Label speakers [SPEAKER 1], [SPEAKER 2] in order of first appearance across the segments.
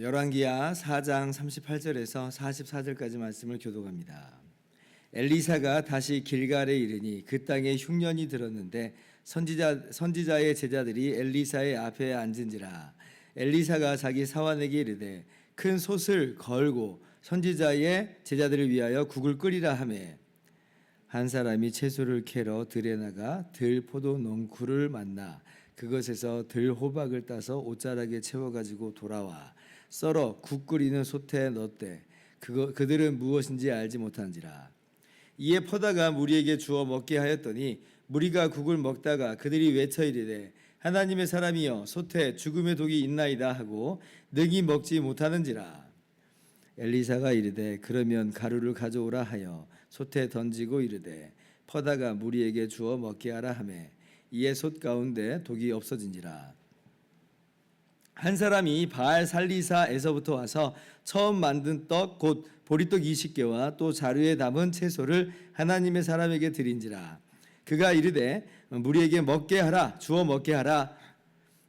[SPEAKER 1] 열왕기하 4장 38절에서 44절까지 말씀을 교독합니다. 엘리사가 다시 길갈에 이르니 그 땅에 흉년이 들었는데 선지자의 제자들이 엘리사의 앞에 앉은지라. 엘리사가 자기 사환에게 이르되 큰 솥을 걸고 선지자의 제자들을 위하여 국을 끓이라 하매 한 사람이 채소를 캐러 들에 나가 들 포도 농쿨을 만나 그것에서 들 호박을 따서 옷자락에 채워 가지고 돌아와 썰어 국 끓이는 솥에 넣되 그들은 무엇인지 알지 못한지라. 이에 퍼다가 무리에게 주어 먹게 하였더니 무리가 국을 먹다가 그들이 외쳐 이르되 하나님의 사람이여 솥에 죽음의 독이 있나이다 하고 능히 먹지 못하는지라. 엘리사가 이르되 그러면 가루를 가져오라 하여 솥에 던지고 이르되 퍼다가 무리에게 주어 먹게 하라 하매 이에 솥 가운데 독이 없어진지라. 한 사람이 바알 살리사에서부터 와서 처음 만든 떡 곧 보리떡 20개와 또 자루에 담은 채소를 하나님의 사람에게 드린지라. 그가 이르되 무리에게 먹게 하라 주어 먹게 하라.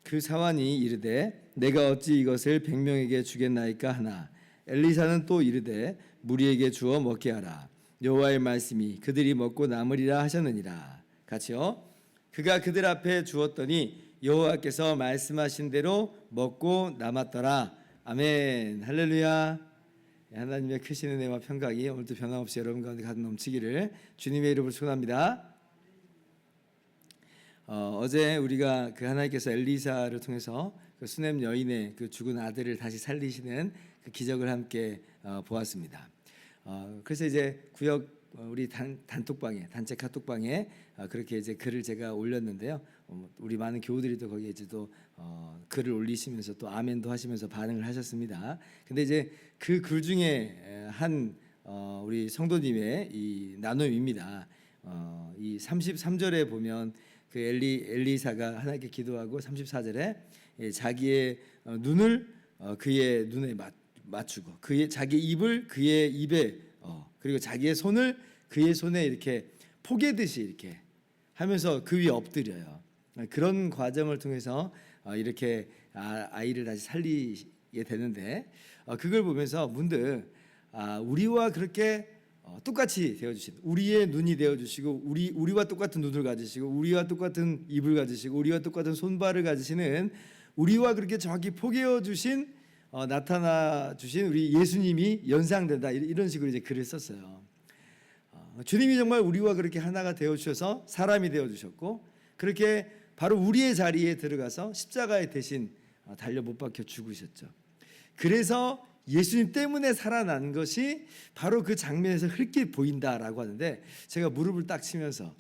[SPEAKER 1] 그 사환이 이르되 내가 어찌 이것을 100명에게 주겠나이까 하나. 엘리사는 또 이르되 무리에게 주어 먹게 하라. 여호와의 말씀이 그들이 먹고 남으리라 하셨느니라. 같이요. 그가 그들 앞에 주었더니 여호와께서 말씀하신 대로 먹고 남았더라. 아멘. 할렐루야. 하나님의 크신 은혜와 평강이 오늘도 변함없이 여러분 가운데 가득 넘치기를 주님의 이름으로 축원합니다. 어제 우리가 그 하나님께서 엘리사를 통해서 그 수넴 여인의 그 죽은 아들을 다시 살리시는 그 기적을 함께 보았습니다. 그래서 이제 구역 우리 단톡방에 단체 카톡방에 그렇게 이제 글을 제가 올렸는데요. 우리 많은 교우들이 또 거기에 이제 또 글을 올리시면서 또 아멘도 하시면서 반응을 하셨습니다. 근데 이제 그 글 중에 한 우리 성도님의 이 나눔입니다. 이 33절에 보면 그 엘리사가 하나님께 기도하고 34절에 자기의 눈을 그의 눈에 맞추고 자기 입을 그의 입에 그리고 자기의 손을 그의 손에 이렇게 포개듯이 이렇게 하면서 그 위에 엎드려요. 그런 과정을 통해서 이렇게 아이를 다시 살리게 되는데 그걸 보면서 문득 우리와 그렇게 똑같이 되어주신 우리의 눈이 되어주시고 우리와 똑같은 눈을 가지시고 우리와 똑같은 입을 가지시고 우리와 똑같은 손발을 가지시는 우리와 그렇게 정확히 포개어 주신 나타나 주신 우리 예수님이 연상된다 이런 식으로 이제 글을 썼어요. 주님이 정말 우리와 그렇게 하나가 되어 주셔서 사람이 되어 주셨고 그렇게 바로 우리의 자리에 들어가서 십자가에 대신 달려 못 박혀 죽으셨죠. 그래서 예수님 때문에 살아난 것이 바로 그 장면에서 흘낏 보인다라고 하는데 제가 무릎을 딱 치면서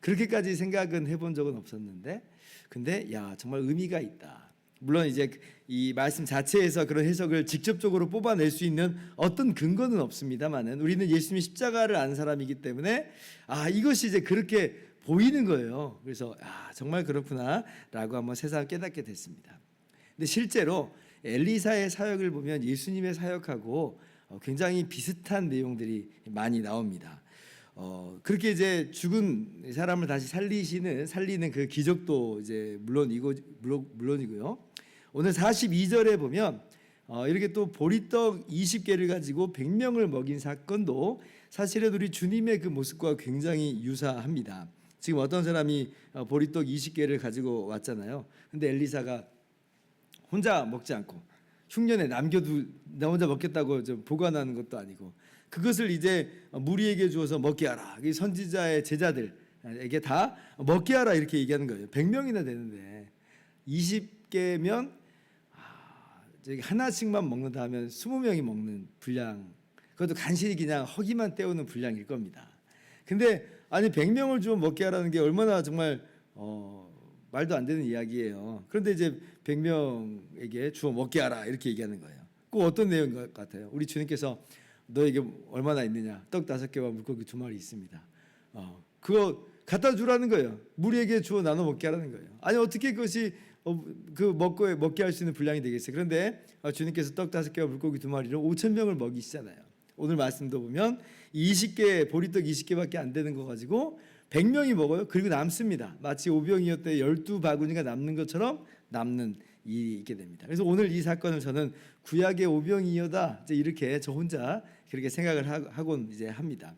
[SPEAKER 1] 그렇게까지 생각은 해본 적은 없었는데 근데 정말 의미가 있다. 물론 이제 이 말씀 자체에서 그런 해석을 직접적으로 뽑아낼 수 있는 어떤 근거는 없습니다만은 우리는 예수님이 십자가를 안 사람이기 때문에 이것이 이제 그렇게 보이는 거예요. 그래서 정말 그렇구나라고 한번 세상을 깨닫게 됐습니다. 근데 실제로 엘리사의 사역을 보면 예수님의 사역하고 굉장히 비슷한 내용들이 많이 나옵니다. 그렇게 이제 죽은 사람을 다시 살리는 그 기적도 이제 물론이고요. 오늘 42절에 보면 이렇게 또 보리떡 20개를 가지고 100명을 먹인 사건도 사실은 우리 주님의 그 모습과 굉장히 유사합니다. 지금 어떤 사람이 보리떡 20개를 가지고 왔잖아요. 근데 엘리사가 혼자 먹지 않고 흉년에 나 혼자 먹겠다고 좀 보관하는 것도 아니고 그것을 이제 무리에게 주어서 먹게 하라. 선지자의 제자들에게 다 먹게 하라 이렇게 얘기하는 거예요. 100명이나 되는데 20개면 하나씩만 먹는다 하면 20명이 먹는 분량, 그것도 간신히 그냥 허기만 때우는 분량일 겁니다. 근데 100명을 주어 먹게 하라는 게 얼마나 정말 말도 안 되는 이야기예요. 그런데 이제 100명에게 주어 먹게 하라 이렇게 얘기하는 거예요. 꼭 어떤 내용인 것 같아요? 우리 주님께서 너에게 얼마나 있느냐? 떡 5개와 물고기 2마리 있습니다. 그거 갖다 주라는 거예요. 무리에게 주어 나눠 먹게 하라는 거예요. 아니 어떻게 그것이 먹게 할 수 있는 분량이 되겠어요. 그런데 주님께서 떡 5개와 물고기 2마리로 5,000명을 먹이시잖아요. 오늘 말씀도 보면 20개 보리떡 20개밖에 안 되는 거 가지고 100명이 먹어요. 그리고 남습니다. 마치 오병이어 때 12바구니가 남는 것처럼 남는 일이 있게 됩니다. 그래서 오늘 이 사건을 저는 구약의 오병이어다 이렇게 저 혼자 그렇게 생각을 하곤 이제 합니다.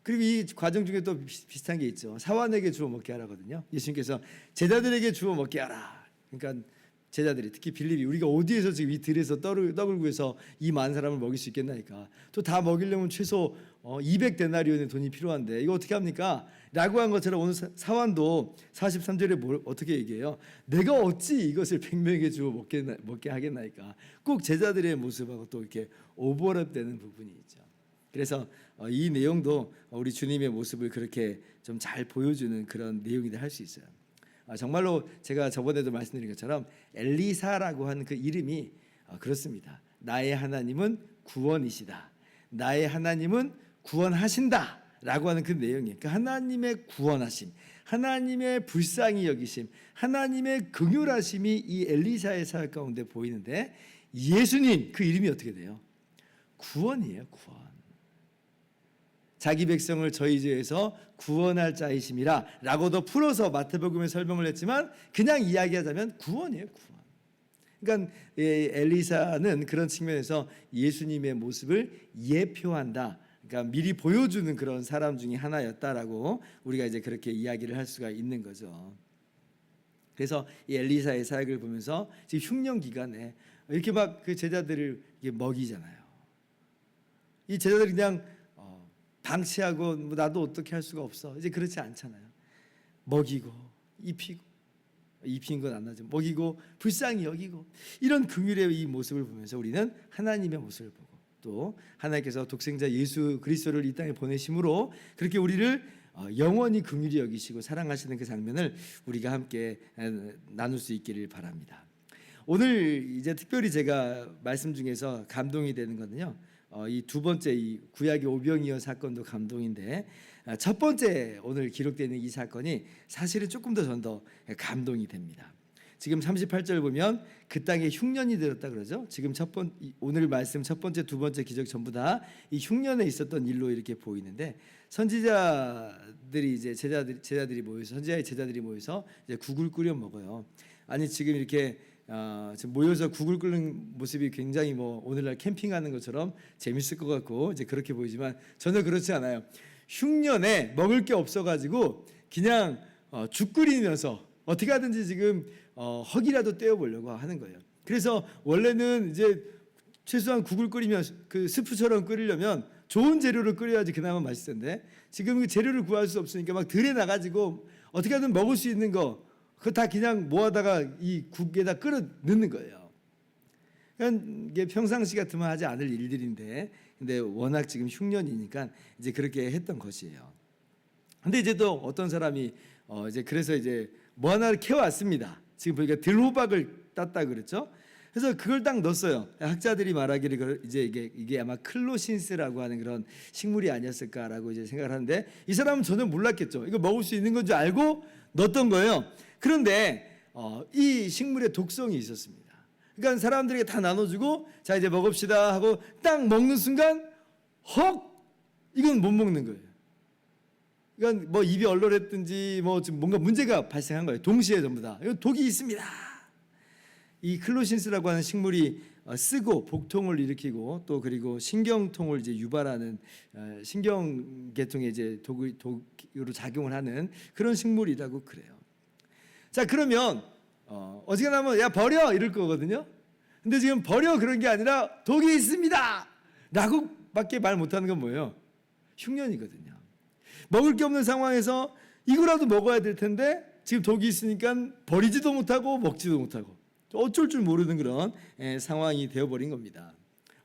[SPEAKER 1] 그리고 이 과정 중에 또 비슷한 게 있죠. 사환에게 주어 먹게 하라거든요. 예수님께서 제자들에게 주어 먹게 하라. 그러니까 제자들이 특히 빌립이 우리가 어디에서 지금 이 들에서 떡을 구해서 이 많은 사람을 먹일 수 있겠나이까. 또 다 먹이려면 최소 200데나리온의 돈이 필요한데 이거 어떻게 합니까? 라고 한 것처럼 오늘 사환도 43절에 어떻게 얘기해요? 내가 어찌 이것을 100명에게 주어 먹게 하겠나이까. 꼭 제자들의 모습하고 또 이렇게 오버랩되는 부분이 있죠. 그래서 이 내용도 우리 주님의 모습을 그렇게 좀 잘 보여주는 그런 내용이다 할 수 있어요. 정말로 제가 저번에도 말씀드린 것처럼 엘리사라고 하는 그 이름이 그렇습니다. 나의 하나님은 구원이시다. 나의 하나님은 구원하신다 라고 하는 그 내용이에요. 그 하나님의 구원하심, 하나님의 불쌍히 여기심, 하나님의 긍휼하심이 이 엘리사의 사역 가운데 보이는데 예수님 그 이름이 어떻게 돼요? 구원이에요. 구원. 자기 백성을 저희 죄에서 구원할 자이심이라 라고 더 풀어서 마태복음에 설명을 했지만 그냥 이야기하자면 구원이에요. 구원. 그러니까 엘리사는 그런 측면에서 예수님의 모습을 예표한다. 그러니까 미리 보여주는 그런 사람 중에 하나였다라고 우리가 이제 그렇게 이야기를 할 수가 있는 거죠. 그래서 이 엘리사의 사역을 보면서 지금 흉년 기간에 이렇게 막 그 제자들을 먹이잖아요. 이 제자들이 그냥 방치하고 뭐 나도 어떻게 할 수가 없어. 이제 그렇지 않잖아요. 먹이고 입히고 입힌 건 안 나죠. 먹이고 불쌍히 여기고 이런 긍휼의 이 모습을 보면서 우리는 하나님의 모습을 보고 또 하나님께서 독생자 예수 그리스도를 이 땅에 보내심으로 그렇게 우리를 영원히 긍휼히 여기시고 사랑하시는 그 장면을 우리가 함께 나눌 수 있기를 바랍니다. 오늘 이제 특별히 제가 말씀 중에서 감동이 되는 거는요. 이 두 번째 이 구약의 오병이어 사건도 감동인데 첫 번째 오늘 기록되어 있는 이 사건이 사실은 조금 더 전 더 감동이 됩니다. 지금 38절 보면 그 땅에 흉년이 들었다 그러죠. 지금 오늘 말씀 첫 번째 두 번째 기적 전부 다 이 흉년에 있었던 일로 이렇게 보이는데 선지자들이 이제 제자들이 모여서 선지자의 제자들이 모여서 이제 국을 끓여 먹어요. 아니 지금 이렇게 지금 모여서 국을 끓는 모습이 굉장히 뭐 오늘날 캠핑하는 것처럼 재밌을 것 같고 이제 그렇게 보이지만 전혀 그렇지 않아요. 흉년에 먹을 게 없어가지고 그냥 죽 끓이면서 어떻게 하든지 지금 헉이라도 떼어보려고 하는 거예요. 그래서 원래는 이제 최소한 국을 끓이면 그 스프처럼 끓이려면 좋은 재료를 끓여야지 그나마 맛있을 텐데 지금 그 재료를 구할 수 없으니까 막 들에 나가지고 어떻게 하든 먹을 수 있는 거 그거 다 그냥 모아다가 이 국에다 끓여 넣는 거예요. 그러니까 이게 평상시 같으면 하지 않을 일들인데, 근데 워낙 지금 흉년이니까 이제 그렇게 했던 것이에요. 근데 이제 또 어떤 사람이 이제 그래서 이제 뭐 하나를 캐왔습니다. 지금 보니까 들호박을 땄다 그랬죠. 그래서 그걸 딱 넣었어요. 학자들이 말하기를 이제 이게 아마 클로신스라고 하는 그런 식물이 아니었을까라고 이제 생각을 하는데 이 사람은 전혀 몰랐겠죠. 이거 먹을 수 있는 건 줄 알고 넣었던 거예요. 그런데 이 식물의 독성이 있었습니다. 그러니까 사람들에게 다 나눠주고 자 이제 먹읍시다 하고 딱 먹는 순간 헉 이건 못 먹는 거예요. 그러니까 뭐 입이 얼얼했든지 뭐 좀 뭔가 문제가 발생한 거예요. 동시에 전부 다 이거 독이 있습니다. 이 클로신스라고 하는 식물이 쓰고 복통을 일으키고 또 그리고 신경통을 이제 유발하는 신경계통에 이제 독으로 작용을 하는 그런 식물이라고 그래요. 자 그러면 어지간하면 야 버려 이럴 거거든요. 근데 지금 버려 그런 게 아니라 독이 있습니다 라고밖에 말 못하는 건 뭐예요? 흉년이거든요. 먹을 게 없는 상황에서 이거라도 먹어야 될 텐데 지금 독이 있으니까 버리지도 못하고 먹지도 못하고 어쩔 줄 모르는 그런 상황이 되어버린 겁니다.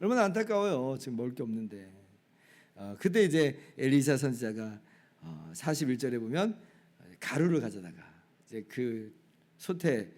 [SPEAKER 1] 얼마나 안타까워요. 지금 먹을 게 없는데. 그때 이제 엘리사 선지자가 41절에 보면 가루를 가져다가 이제 그 솥에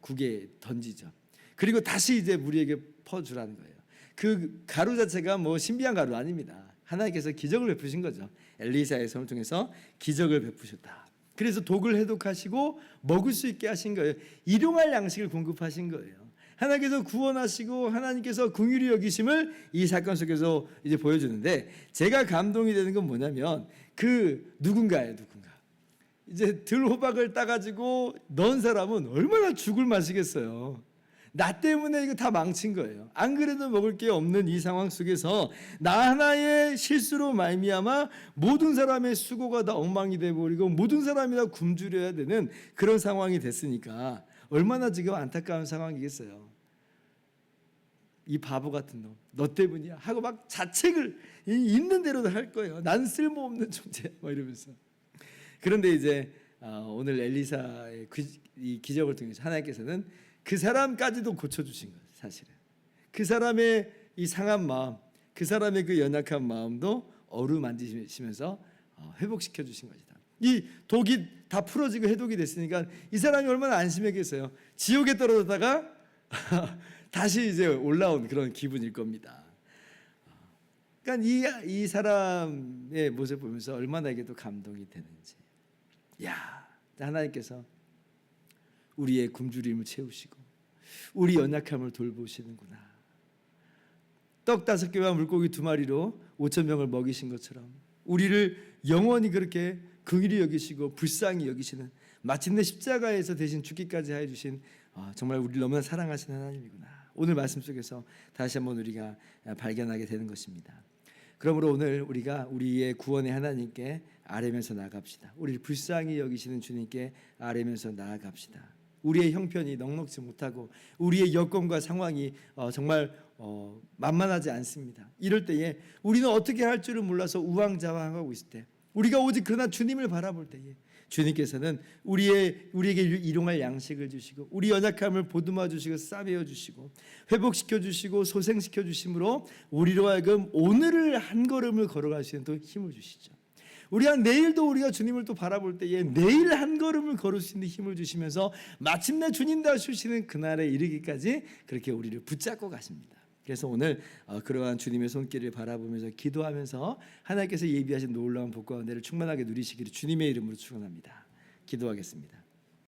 [SPEAKER 1] 국에 던지죠. 그리고 다시 이제 무리에게 퍼주라는 거예요. 그 가루 자체가 뭐 신비한 가루 아닙니다. 하나님께서 기적을 베푸신 거죠. 엘리사의 손을 통해서 기적을 베푸셨다. 그래서 독을 해독하시고 먹을 수 있게 하신 거예요. 일용할 양식을 공급하신 거예요. 하나님께서 구원하시고 하나님께서 긍휼히 여기심을 이 사건 속에서 이제 보여주는데, 제가 감동이 되는 건 뭐냐면 그 누군가예요. 이제 들호박을 따가지고 넣은 사람은 얼마나 죽을 맛이겠어요. 나 때문에 이거 다 망친 거예요. 안 그래도 먹을 게 없는 이 상황 속에서 나 하나의 실수로 말미암아 모든 사람의 수고가 다 엉망이 돼버리고 모든 사람이 다 굶주려야 되는 그런 상황이 됐으니까 얼마나 지금 안타까운 상황이겠어요. 이 바보 같은 놈, 너 때문이야 하고 막 자책을 있는 대로 할 거예요. 난 쓸모없는 존재야 뭐 이러면서. 그런데 이제 오늘 엘리사의 이 기적을 통해서 하나님께서는 그 사람까지도 고쳐주신 거예요. 사실은 그 사람의 이 상한 마음, 그 사람의 그 연약한 마음도 어루만지시면서 회복시켜 주신 것이다. 이 독이 다 풀어지고 해독이 됐으니까 이 사람이 얼마나 안심했겠어요. 지옥에 떨어졌다가 다시 이제 올라온 그런 기분일 겁니다. 그러니까 이 사람의 모습을 보면서 얼마나 이게도 감동이 되는지. 야, 하나님께서 우리의 굶주림을 채우시고 우리 연약함을 돌보시는구나. 떡 5개와 물고기 2마리로 5,000명을 먹이신 것처럼 우리를 영원히 그렇게 긍휼히 여기시고 불쌍히 여기시는, 마침내 십자가에서 대신 죽기까지 하여 주신 정말 우리를 너무나 사랑하시는 하나님이구나. 오늘 말씀 속에서 다시 한번 우리가 발견하게 되는 것입니다. 그러므로 오늘 우리가 우리의 구원의 하나님께 아뢰면서 나아갑시다. 우리를 불쌍히 여기시는 주님께 아뢰면서 나아갑시다. 우리의 형편이 넉넉지 못하고 우리의 여건과 상황이 정말 만만하지 않습니다. 이럴 때에 우리는 어떻게 할 줄을 몰라서 우왕좌왕하고 있을 때, 우리가 오직 그러나 주님을 바라볼 때에 주님께서는 우리에게 일용할 양식을 주시고 우리 연약함을 보듬어 주시고 싸매어 주시고 회복시켜 주시고 소생시켜 주심으로 우리로 하여금 오늘을 한 걸음을 걸어갈 수 있는 또 힘을 주시죠. 우리가 내일도 우리가 주님을 또 바라볼 때에 내일 한 걸음을 걸을 수 있는 힘을 주시면서 마침내 주님 다주시는 그날에 이르기까지 그렇게 우리를 붙잡고 가십니다. 그래서 오늘 그러한 주님의 손길을 바라보면서 기도하면서 하나님께서 예비하신 놀라운 복과 은혜를 충만하게 누리시기를 주님의 이름으로 축원합니다. 기도하겠습니다.